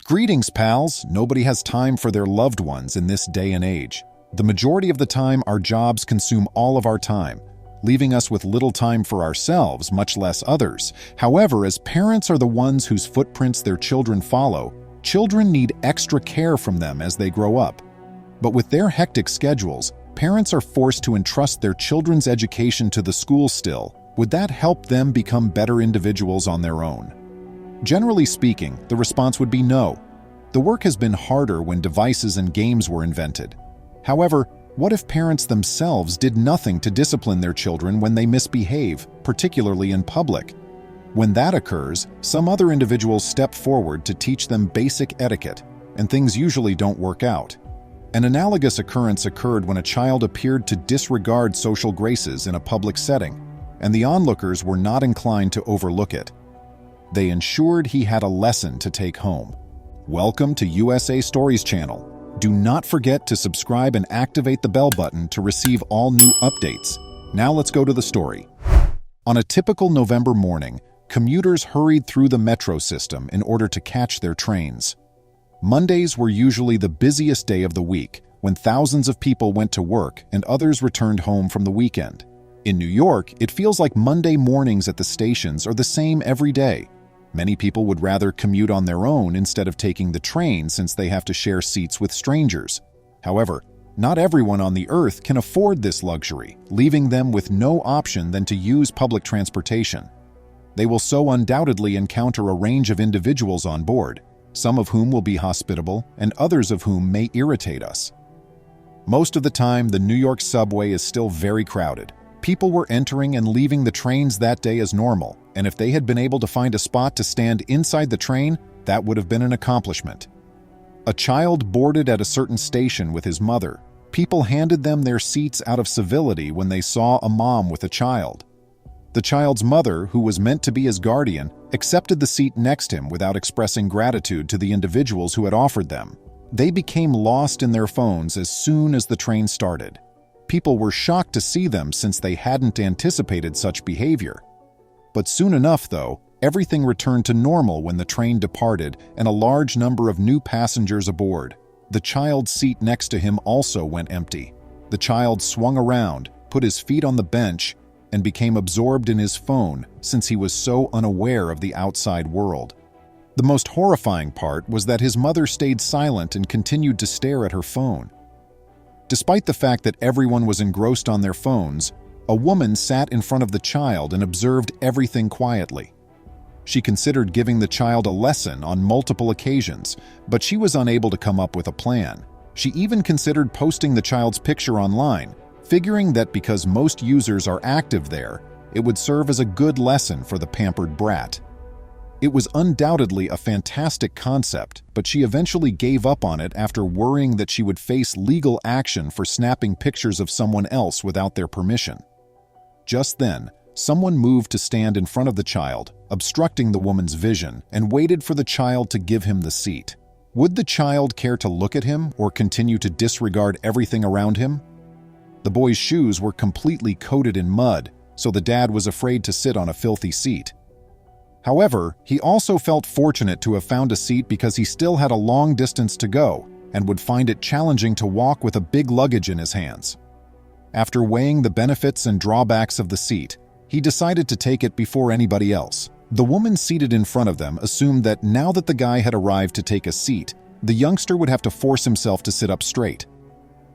Greetings, pals. Nobody has time for their loved ones in this day and age. The majority of the time, our jobs consume all of our time, leaving us with little time for ourselves, much less others. However, as parents are the ones whose footprints their children follow, children need extra care from them as they grow up. But with their hectic schedules, parents are forced to entrust their children's education to the school still. Would that help them become better individuals on their own? Generally speaking, the response would be no. The work has been harder when devices and games were invented. However, what if parents themselves did nothing to discipline their children when they misbehave, particularly in public? When that occurs, some other individuals step forward to teach them basic etiquette, and things usually don't work out. An analogous occurrence occurred when a child appeared to disregard social graces in a public setting, and the onlookers were not inclined to overlook it. They ensured he had a lesson to take home. Welcome to USA Stories channel. Do not forget to subscribe and activate the bell button to receive all new updates. Now let's go to the story. On a typical November morning, commuters hurried through the metro system in order to catch their trains. Mondays were usually the busiest day of the week, when thousands of people went to work and others returned home from the weekend. In New York, it feels like Monday mornings at the stations are the same every day. Many people would rather commute on their own instead of taking the train since they have to share seats with strangers. However, not everyone on the earth can afford this luxury, leaving them with no option than to use public transportation. They will so undoubtedly encounter a range of individuals on board, some of whom will be hospitable and others of whom may irritate us. Most of the time, the New York subway is still very crowded. People were entering and leaving the trains that day as normal, and if they had been able to find a spot to stand inside the train, that would have been an accomplishment. A child boarded at a certain station with his mother. People handed them their seats out of civility when they saw a mom with a child. The child's mother, who was meant to be his guardian, accepted the seat next to him without expressing gratitude to the individuals who had offered them. They became lost in their phones as soon as the train started. People were shocked to see them since they hadn't anticipated such behavior. But soon enough, though, everything returned to normal when the train departed and a large number of new passengers aboard. The child's seat next to him also went empty. The child swung around, put his feet on the bench, and became absorbed in his phone since he was so unaware of the outside world. The most horrifying part was that his mother stayed silent and continued to stare at her phone. Despite the fact that everyone was engrossed on their phones, a woman sat in front of the child and observed everything quietly. She considered giving the child a lesson on multiple occasions, but she was unable to come up with a plan. She even considered posting the child's picture online, figuring that because most users are active there, it would serve as a good lesson for the pampered brat. It was undoubtedly a fantastic concept, but she eventually gave up on it after worrying that she would face legal action for snapping pictures of someone else without their permission. Just then, someone moved to stand in front of the child, obstructing the woman's vision, and waited for the child to give him the seat. Would the child care to look at him or continue to disregard everything around him? The boy's shoes were completely coated in mud, so the dad was afraid to sit on a filthy seat. However, he also felt fortunate to have found a seat because he still had a long distance to go and would find it challenging to walk with a big luggage in his hands. After weighing the benefits and drawbacks of the seat, he decided to take it before anybody else. The woman seated in front of them assumed that now that the guy had arrived to take a seat, the youngster would have to force himself to sit up straight.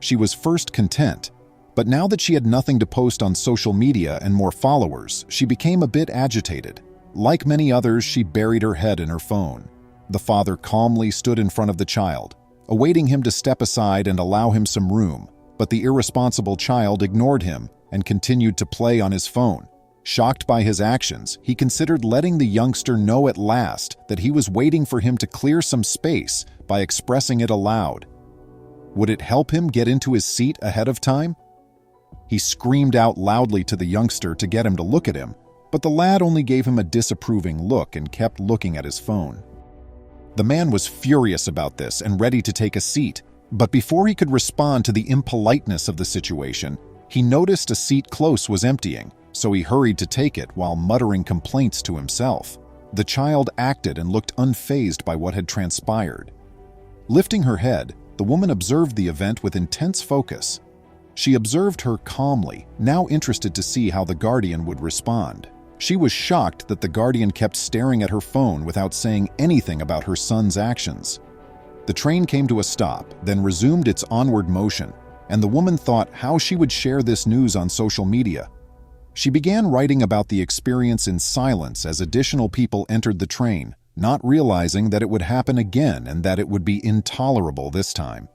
She was first content, but now that she had nothing to post on social media and more followers, she became a bit agitated. Like many others, she buried her head in her phone. The father calmly stood in front of the child, awaiting him to step aside and allow him some room, but the irresponsible child ignored him and continued to play on his phone. Shocked by his actions, he considered letting the youngster know at last that he was waiting for him to clear some space by expressing it aloud. Would it help him get into his seat ahead of time? He screamed out loudly to the youngster to get him to look at him, but the lad only gave him a disapproving look and kept looking at his phone. The man was furious about this and ready to take a seat, but before he could respond to the impoliteness of the situation, he noticed a seat close was emptying, so he hurried to take it while muttering complaints to himself. The child acted and looked unfazed by what had transpired. Lifting her head, the woman observed the event with intense focus. She observed her calmly, now interested to see how the guardian would respond. She was shocked that the guardian kept staring at her phone without saying anything about her son's actions. The train came to a stop, then resumed its onward motion, and the woman thought how she would share this news on social media. She began writing about the experience in silence as additional people entered the train, not realizing that it would happen again and that it would be intolerable this time.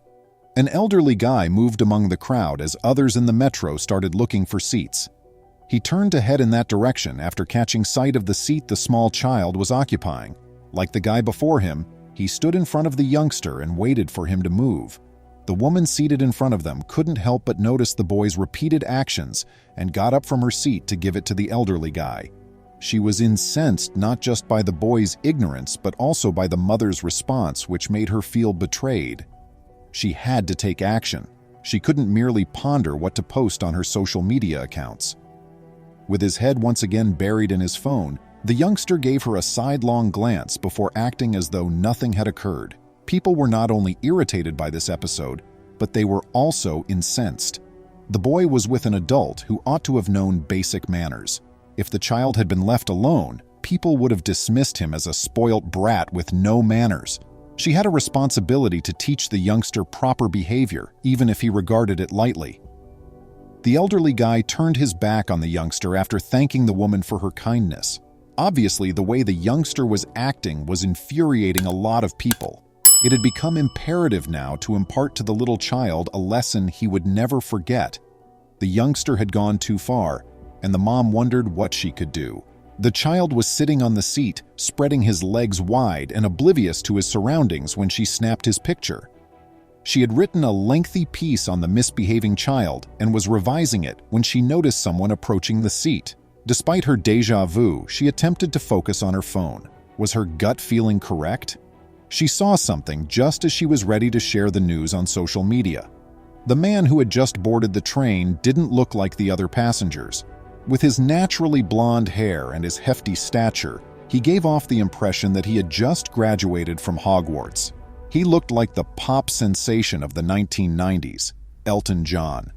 An elderly guy moved among the crowd as others in the metro started looking for seats. He turned to head in that direction after catching sight of the seat the small child was occupying. Like the guy before him, he stood in front of the youngster and waited for him to move. The woman seated in front of them couldn't help but notice the boy's repeated actions and got up from her seat to give it to the elderly guy. She was incensed not just by the boy's ignorance but also by the mother's response, which made her feel betrayed. She had to take action. She couldn't merely ponder what to post on her social media accounts. With his head once again buried in his phone, the youngster gave her a sidelong glance before acting as though nothing had occurred. People were not only irritated by this episode, but they were also incensed. The boy was with an adult who ought to have known basic manners. If the child had been left alone, people would have dismissed him as a spoilt brat with no manners. She had a responsibility to teach the youngster proper behavior, even if he regarded it lightly. The elderly guy turned his back on the youngster after thanking the woman for her kindness. Obviously, the way the youngster was acting was infuriating a lot of people. It had become imperative now to impart to the little child a lesson he would never forget. The youngster had gone too far, and the mom wondered what she could do. The child was sitting on the seat, spreading his legs wide and oblivious to his surroundings when she snapped his picture. She had written a lengthy piece on the misbehaving child and was revising it when she noticed someone approaching the seat. Despite her déjà vu, she attempted to focus on her phone. Was her gut feeling correct? She saw something just as she was ready to share the news on social media. The man who had just boarded the train didn't look like the other passengers. With his naturally blonde hair and his hefty stature, he gave off the impression that he had just graduated from Hogwarts. He looked like the pop sensation of the 1990s, Elton John.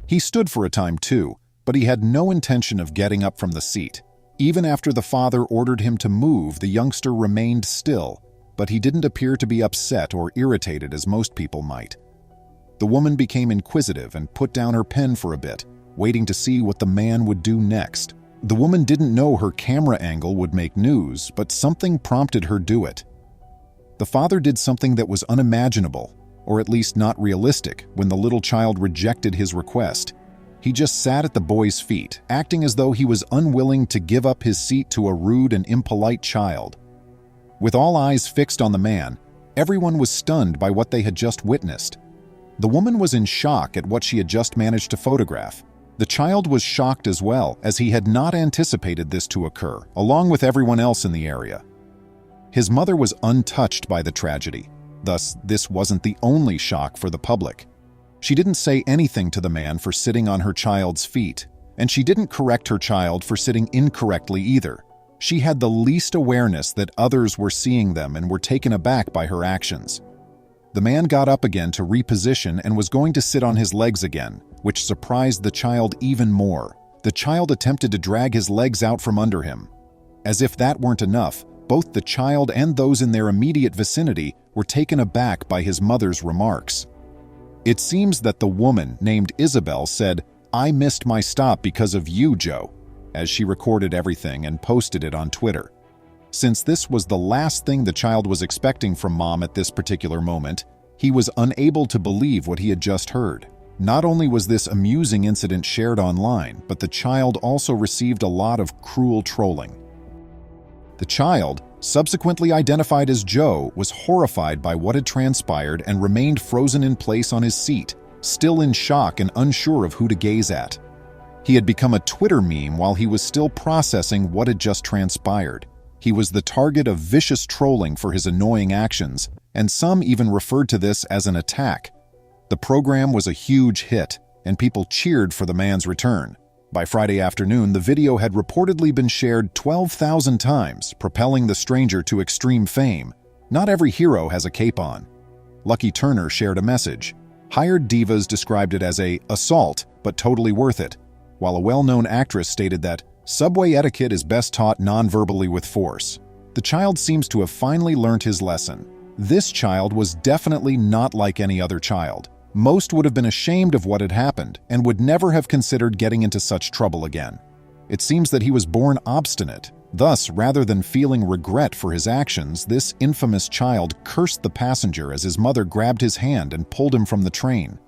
He stood for a time too, but he had no intention of getting up from the seat. Even after the father ordered him to move, the youngster remained still, but he didn't appear to be upset or irritated as most people might. The woman became inquisitive and put down her pen for a bit, waiting to see what the man would do next. The woman didn't know her camera angle would make news, but something prompted her do it. The father did something that was unimaginable, or at least not realistic, when the little child rejected his request. He just sat at the boy's feet, acting as though he was unwilling to give up his seat to a rude and impolite child. With all eyes fixed on the man, everyone was stunned by what they had just witnessed. The woman was in shock at what she had just managed to photograph. The child was shocked as well, as he had not anticipated this to occur, along with everyone else in the area. His mother was untouched by the tragedy, thus this wasn't the only shock for the public. She didn't say anything to the man for sitting on her child's feet, and she didn't correct her child for sitting incorrectly either. She had the least awareness that others were seeing them and were taken aback by her actions. The man got up again to reposition and was going to sit on his legs again, which surprised the child even more. The child attempted to drag his legs out from under him. As if that weren't enough, both the child and those in their immediate vicinity were taken aback by his mother's remarks. It seems that the woman, named Isabel, said, "I missed my stop because of you, Joe," as she recorded everything and posted it on Twitter. Since this was the last thing the child was expecting from mom at this particular moment, he was unable to believe what he had just heard. Not only was this amusing incident shared online, but the child also received a lot of cruel trolling. The child, subsequently identified as Joe, was horrified by what had transpired and remained frozen in place on his seat, still in shock and unsure of who to gaze at. He had become a Twitter meme while he was still processing what had just transpired. He was the target of vicious trolling for his annoying actions, and some even referred to this as an attack. The program was a huge hit, and people cheered for the man's return. By Friday afternoon, the video had reportedly been shared 12,000 times, propelling the stranger to extreme fame. Not every hero has a cape on. Lucky Turner shared a message. Hired divas described it as a assault, but totally worth it, while a well-known actress stated that subway etiquette is best taught non-verbally with force. The child seems to have finally learned his lesson. This child was definitely not like any other child. Most would have been ashamed of what had happened and would never have considered getting into such trouble again. It seems that he was born obstinate. Thus, rather than feeling regret for his actions, this infamous child cursed the passenger as his mother grabbed his hand and pulled him from the train.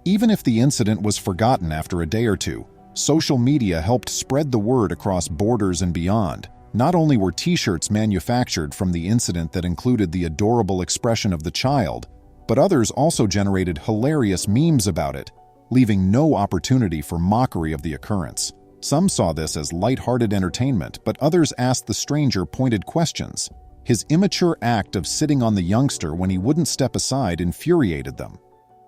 Even if the incident was forgotten after a day or two, social media helped spread the word across borders and beyond. Not only were t-shirts manufactured from the incident that included the adorable expression of the child, but others also generated hilarious memes about it, leaving no opportunity for mockery of the occurrence. Some saw this as light-hearted entertainment, but others asked the stranger pointed questions. His immature act of sitting on the youngster when he wouldn't step aside infuriated them.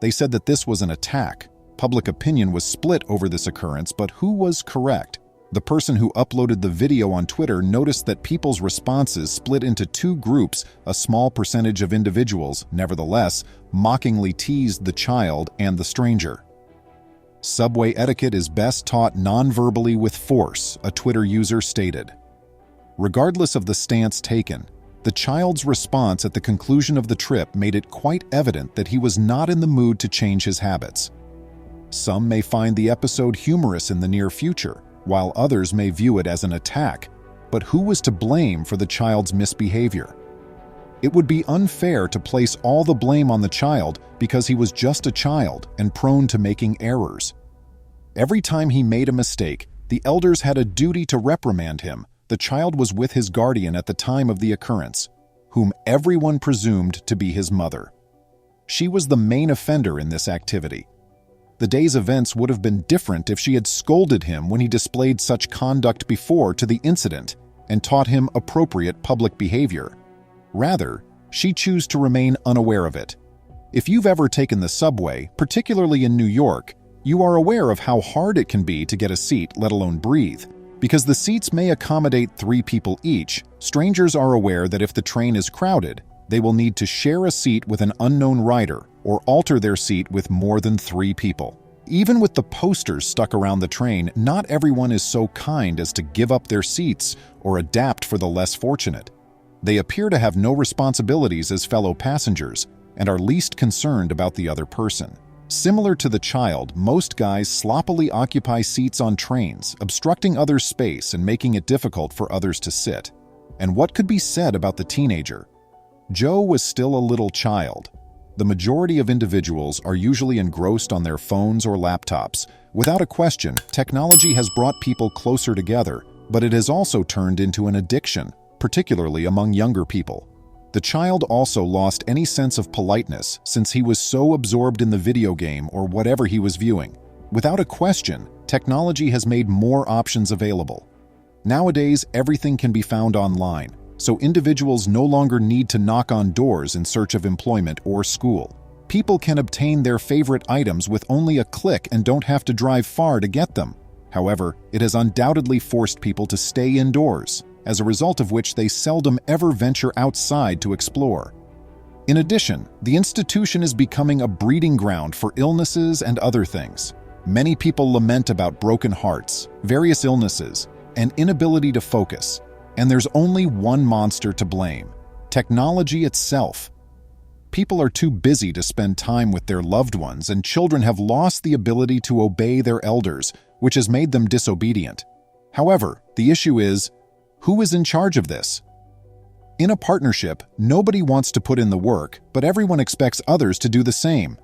They said that this was an attack. Public opinion was split over this occurrence, but who was correct? The person who uploaded the video on Twitter noticed that people's responses split into two groups. A small percentage of individuals, nevertheless, mockingly teased the child and the stranger. Subway etiquette is best taught non-verbally with force, a Twitter user stated. Regardless of the stance taken, the child's response at the conclusion of the trip made it quite evident that he was not in the mood to change his habits. Some may find the episode humorous in the near future, while others may view it as an attack. But who was to blame for the child's misbehavior? It would be unfair to place all the blame on the child because he was just a child and prone to making errors. Every time he made a mistake, the elders had a duty to reprimand him. The child was with his guardian at the time of the occurrence, whom everyone presumed to be his mother. She was the main offender in this activity. The day's events would have been different if she had scolded him when he displayed such conduct before to the incident and taught him appropriate public behavior. Rather, she chose to remain unaware of it. If you've ever taken the subway, particularly in New York, you are aware of how hard it can be to get a seat, let alone breathe. Because the seats may accommodate 3 people each, strangers are aware that if the train is crowded, they will need to share a seat with an unknown rider or alter their seat with more than 3 people. Even with the posters stuck around the train, not everyone is so kind as to give up their seats or adapt for the less fortunate. They appear to have no responsibilities as fellow passengers and are least concerned about the other person. Similar to the child, most guys sloppily occupy seats on trains, obstructing others' space and making it difficult for others to sit. And what could be said about the teenager? Joe was still a little child. The majority of individuals are usually engrossed on their phones or laptops. Without a question, technology has brought people closer together, but it has also turned into an addiction, particularly among younger people. The child also lost any sense of politeness since he was so absorbed in the video game or whatever he was viewing. Without a question, technology has made more options available. Nowadays, everything can be found online, so individuals no longer need to knock on doors in search of employment or school. People can obtain their favorite items with only a click and don't have to drive far to get them. However, it has undoubtedly forced people to stay indoors, as a result of which they seldom ever venture outside to explore. In addition, the institution is becoming a breeding ground for illnesses and other things. Many people lament about broken hearts, various illnesses, and inability to focus. And there's only one monster to blame: technology itself. People are too busy to spend time with their loved ones, and children have lost the ability to obey their elders, which has made them disobedient. However, the issue is, who is in charge of this? In a partnership, nobody wants to put in the work, but everyone expects others to do the same.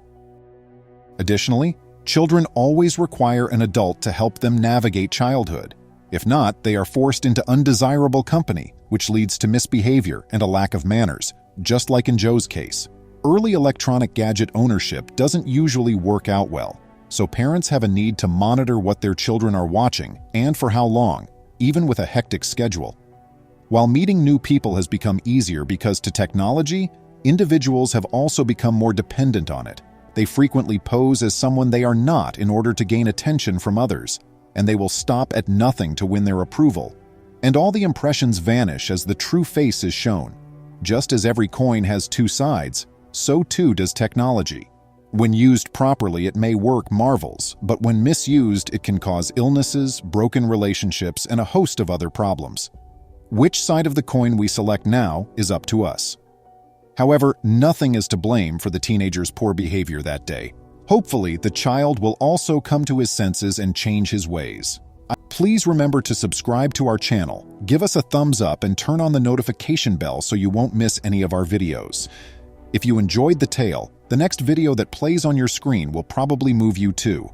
Additionally, children always require an adult to help them navigate childhood. If not, they are forced into undesirable company, which leads to misbehavior and a lack of manners, just like in Joe's case. Early electronic gadget ownership doesn't usually work out well, so parents have a need to monitor what their children are watching and for how long, even with a hectic schedule. While meeting new people has become easier because to technology, individuals have also become more dependent on it. They frequently pose as someone they are not in order to gain attention from others. and they will stop at nothing to win their approval. And all the impressions vanish as the true face is shown. Just as every coin has two sides, so too does technology. When used properly, it may work marvels, but when misused, it can cause illnesses, broken relationships, and a host of other problems. Which side of the coin we select now is up to us. However, nothing is to blame for the teenager's poor behavior that day. Hopefully, the child will also come to his senses and change his ways. Please remember to subscribe to our channel, give us a thumbs up, and turn on the notification bell so you won't miss any of our videos. If you enjoyed the tale, the next video that plays on your screen will probably move you too.